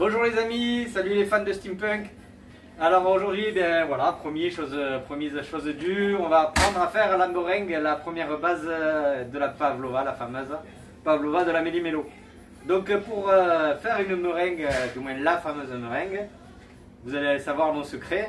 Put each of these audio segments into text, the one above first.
Bonjour les amis, salut les fans de steampunk. Alors aujourd'hui, ben voilà, promise chose due, on va apprendre à faire la meringue, la première base de la pavlova, la fameuse pavlova de la Méli-Mélo. Donc pour faire une meringue, du moins la fameuse meringue, vous allez savoir mon secret.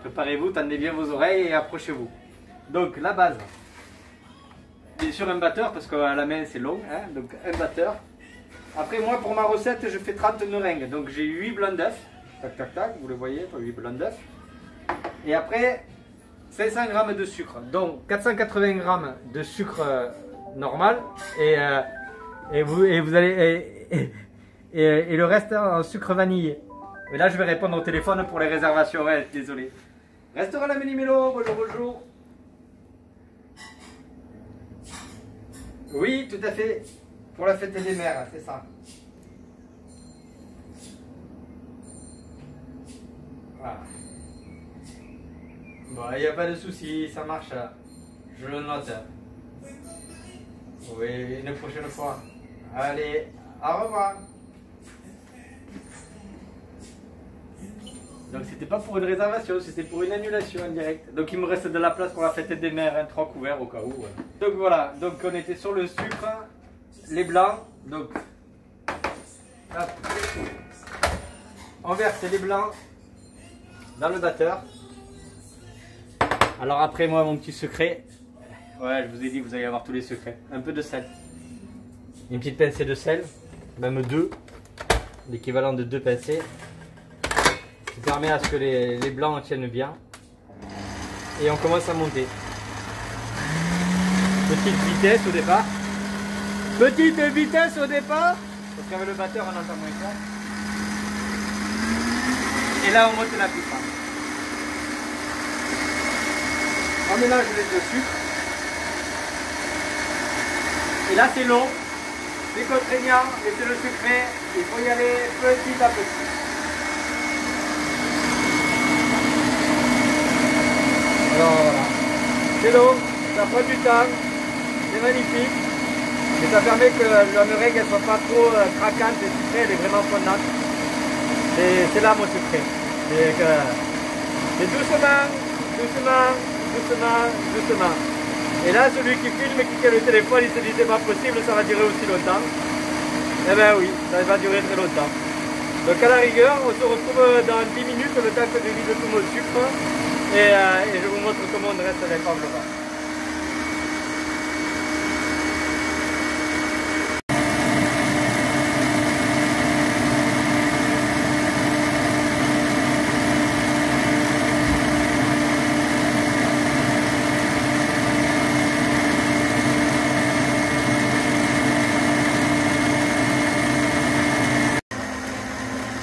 Préparez-vous, tendez bien vos oreilles et approchez-vous. Donc la base, bien sûr un batteur parce qu'à la main c'est long, hein, donc un batteur. Après moi pour ma recette je fais 30 meringues, donc j'ai 8 blancs d'œufs, tac tac tac, vous le voyez, 8 blancs d'œufs. Et après 500 g de sucre, donc 480 g de sucre normal et vous allez et le reste en sucre vanillé. Et là je vais répondre au téléphone pour les réservations, ouais, désolé. Restaurant La Méli-Mélo, bonjour bonjour. Oui, tout à fait. Pour la fête des mères, c'est ça. Voilà. Bon, il n'y a pas de souci, ça marche. Je le note. Oui, une prochaine fois. Allez, au revoir. Donc c'était pas pour une réservation, c'était pour une annulation en direct. Donc il me reste de la place pour la fête des mères, hein, 3 couverts au cas où. Ouais. Donc voilà, donc on était sur le sucre, les blancs, donc hop, on verse les blancs dans le batteur. Alors après moi mon petit secret, ouais je vous ai dit vous allez avoir tous les secrets, un peu de sel, une petite pincée de sel, même 2, l'équivalent de 2 pincées. Qui permet à ce que les blancs tiennent bien. Et on commence à monter. Petite vitesse au départ. Petite vitesse au départ. Parce qu'avec le batteur on entend moins fort. Et là on monte la puissance. On mélange les deux sucres. Et là c'est long. C'est contraignant, mais c'est le secret. Il faut y aller petit à petit. Alors voilà, c'est long, ça prend du temps, c'est magnifique, mais ça permet que la meringue ne soit pas trop craquante et sucrée, elle est vraiment fondante. C'est là mon secret. C'est doucement, doucement, doucement, doucement. Et là, celui qui filme et qui tient le téléphone, il se dit c'est pas possible, ça va durer aussi longtemps. Eh bien oui, ça va durer très longtemps. Donc à la rigueur, on se retrouve dans 10 minutes, le temps que je vide tout mon sucre. Et je vous montre comment on reste les pavlova.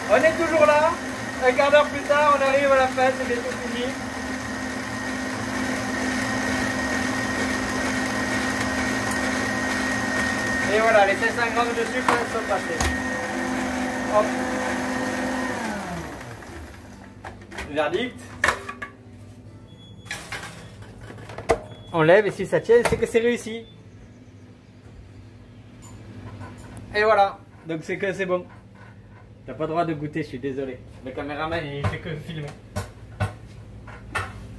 On est toujours là, un quart d'heure plus tard, on arrive à la fin, c'est bientôt fini. Et voilà, les 500 g de sucre sont passés. Hop. Verdict. On lève et si ça tient, c'est que c'est réussi. Et voilà, donc c'est que c'est bon. T'as pas le droit de goûter, je suis désolé. Le caméraman il fait que filmer.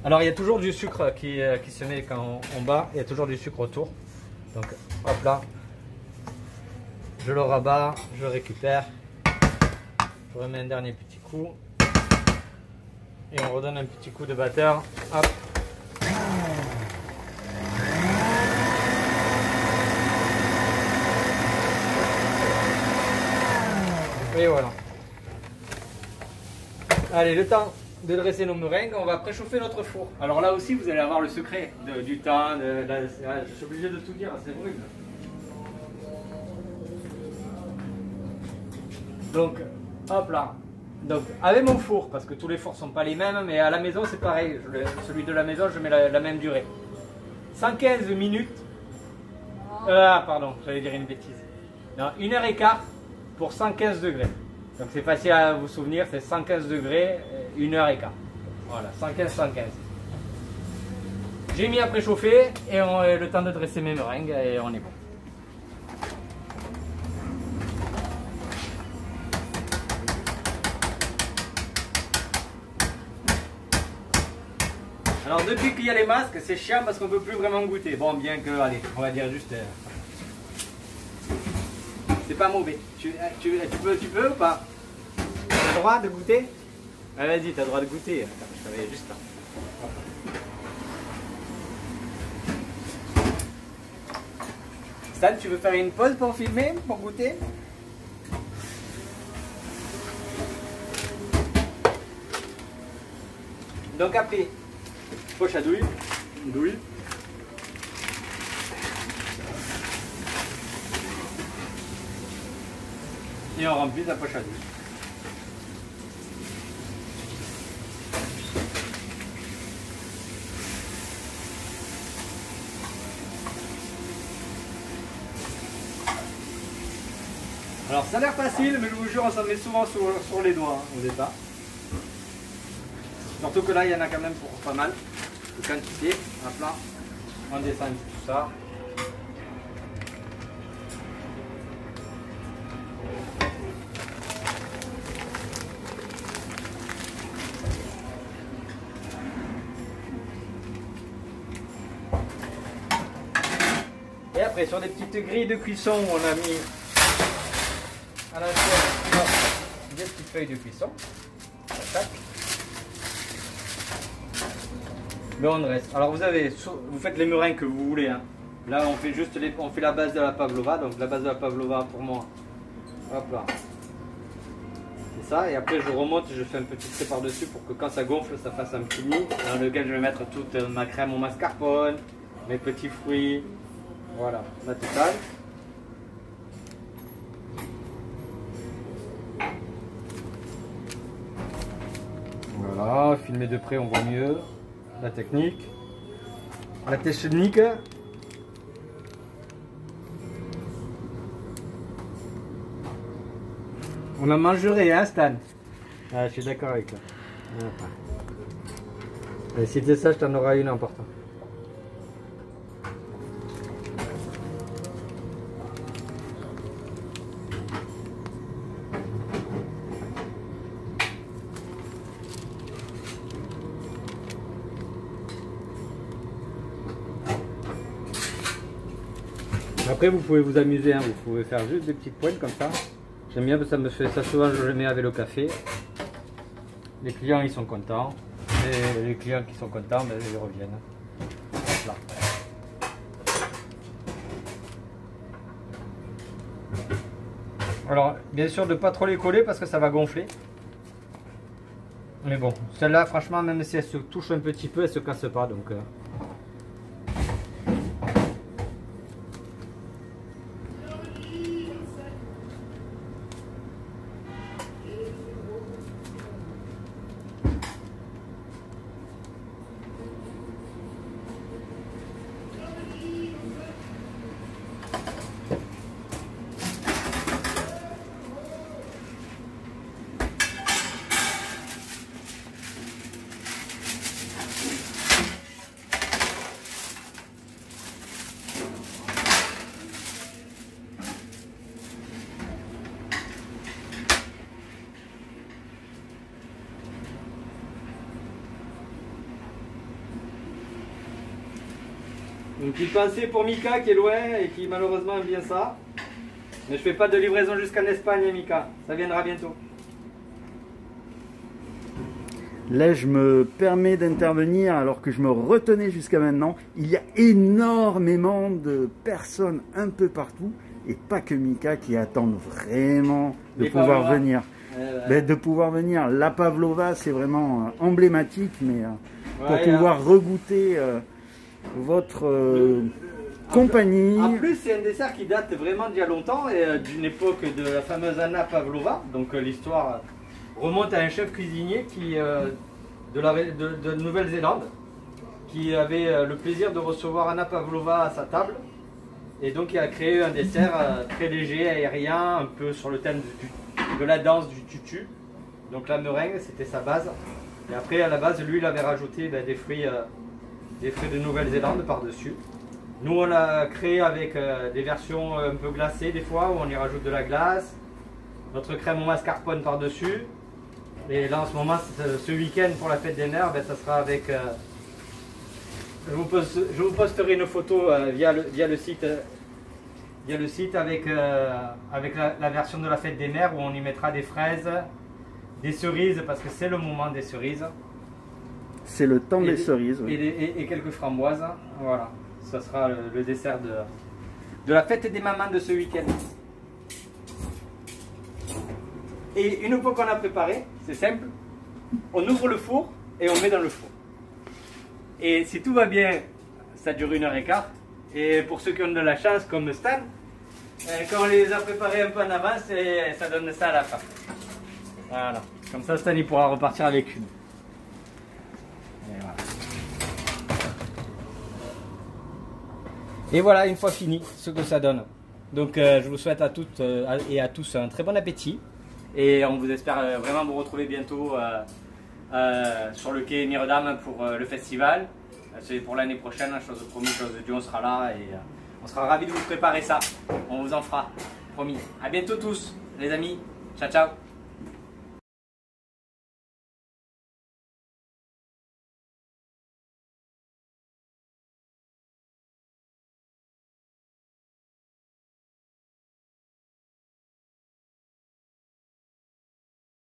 Alors il y a toujours du sucre qui se met quand on bat, il y a toujours du sucre autour. Donc hop là. Je le rabats, je récupère, je remets un dernier petit coup et on redonne un petit coup de batteur. Hop. Et voilà. Allez, le temps de dresser nos meringues, on va préchauffer notre four. Alors là aussi, vous allez avoir le secret du temps. Je suis obligé de tout dire, c'est horrible. Donc, hop là. Donc, avec mon four, parce que tous les fours sont pas les mêmes, mais à la maison c'est pareil. Celui de la maison, je mets la même durée. 115 minutes. Pardon, j'allais dire une bêtise. Non, 1h15 pour 115 degrés. Donc c'est facile à vous souvenir, c'est 115 degrés, 1h15. Voilà, 115. J'ai mis à préchauffer et le temps de dresser mes meringues et on est bon. Alors depuis qu'il y a les masques, c'est chiant parce qu'on ne peut plus vraiment goûter. Bon, bien que, allez, on va dire juste... c'est pas mauvais. Tu peux ou pas? Tu as le droit de goûter? Ah, vas-y, tu as le droit de goûter. Attends, je t'avais juste là. Stan, tu veux faire une pause pour filmer, pour goûter? Donc après, poche à douille. Douille. Et on remplit la poche à douille. Alors ça a l'air facile, mais je vous jure, on s'en met souvent sur les doigts hein, au départ. Surtout que là, il y en a quand même pour pas mal de quantité. Hop là, on descend tout ça. Et après, sur des petites grilles de cuisson, on a mis à l'intérieur des petites feuilles de cuisson. Tac. Mais on reste. Alors vous faites les meringues que vous voulez. Hein. Là on fait juste on fait la base de la pavlova. Donc la base de la pavlova pour moi. Hop là. C'est ça. Et après je remonte, je fais un petit trait par dessus pour que quand ça gonfle, ça fasse un petit nid dans lequel je vais mettre toute ma crème au mascarpone, mes petits fruits. Voilà, la totale. Voilà, filmer de près on voit mieux. La technique. La technique. On en mangerait, hein, Stan? Ah, je suis d'accord avec toi. Et si c'est ça, je t'en aurai une en portant. Après vous pouvez vous amuser, hein, vous pouvez faire juste des petites pointes comme ça. J'aime bien parce que ça me fait ça souvent, je le mets avec le café. Les clients ils sont contents. Et les clients qui sont contents, ben, ils reviennent. Là. Alors bien sûr de ne pas trop les coller parce que ça va gonfler. Mais bon, celle-là franchement même si elle se touche un petit peu, elle se casse pas donc. Une petite pensée pour Mika qui est loin et qui malheureusement aime bien ça. Mais je fais pas de livraison jusqu'en Espagne, Mika. Ça viendra bientôt. Là, je me permets d'intervenir alors que je me retenais jusqu'à maintenant. Il y a énormément de personnes un peu partout et pas que Mika qui attendent vraiment de pouvoir venir. De pouvoir venir. La pavlova, c'est vraiment emblématique, mais pour pouvoir regoûter votre compagnie. En plus, c'est un dessert qui date vraiment d'il y a longtemps et d'une époque de la fameuse Anna Pavlova. Donc l'histoire remonte à un chef cuisinier qui, de Nouvelle-Zélande qui avait le plaisir de recevoir Anna Pavlova à sa table. Et donc il a créé un dessert très léger, aérien, un peu sur le thème de la danse du tutu. Donc la meringue, c'était sa base. Et après, à la base, lui, il avait rajouté des fruits de Nouvelle-Zélande par-dessus. Nous, on l'a créé avec des versions un peu glacées des fois, où on y rajoute de la glace, notre crème au mascarpone par-dessus. Et là, en ce moment, ce week-end pour la fête des mères, ça sera avec je vous posterai une photo via le site avec la version de la fête des mères où on y mettra des fraises, des cerises parce que c'est le moment des cerises. C'est le temps des cerises. Oui. Et quelques framboises. Voilà, ça sera le dessert de la fête des mamans de ce week-end. Et une fois qu'on a préparé, c'est simple, on ouvre le four et on met dans le four. Et si tout va bien, ça dure 1h15. Et pour ceux qui ont de la chance, comme Stan, quand on les a préparés un peu en avance, ça donne ça à la fin. Voilà, comme ça Stan il pourra repartir avec une. Et voilà. Et voilà, une fois fini, ce que ça donne. Donc je vous souhaite à toutes et à tous un très bon appétit. Et on vous espère vraiment vous retrouver bientôt sur le quai Miredam pour le festival. C'est pour l'année prochaine, chose promis, chose due, on sera là et on sera ravis de vous préparer ça. On vous en fera, promis. À bientôt tous, les amis. Ciao, ciao.